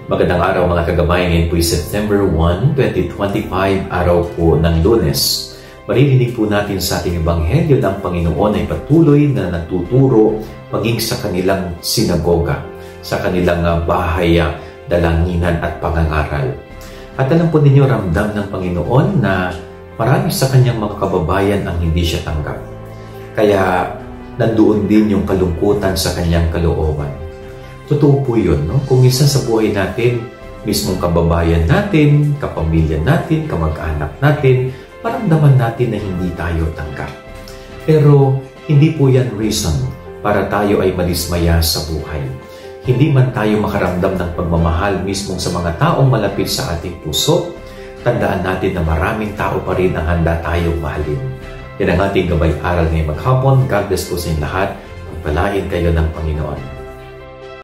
Magandang araw mga kagabay, ngayon po ay September 1, 2025, araw po ng Lunes. Maririnig po natin sa ating Ebanghelyo ng Panginoon ay patuloy na nagtuturo maging sa kanilang sinagoga, sa kanilang bahay, dalanginan at pangangaral. At alam po ninyo, ramdam ng Panginoon na marami sa kanyang mga kababayan ang hindi siya tanggap. Kaya nandoon din yung kalungkutan sa kanyang kalooban. Totoo po yun, no? Kung minsan sa buhay natin, mismong kababayan natin, kapamilya natin, kamag-anak natin, maramdaman natin na hindi tayo tanggap. Pero hindi po yan reason para tayo ay madismaya sa buhay. Hindi man tayo makaramdam ng pagmamahal mismong sa mga taong malapit sa ating puso, tandaan natin na maraming tao pa rin ang handa tayong mahalin. Yan ang ating gabay-aral ngayong maghapon. God bless po sa inyong lahat. Pagpalain kayo ng Panginoon.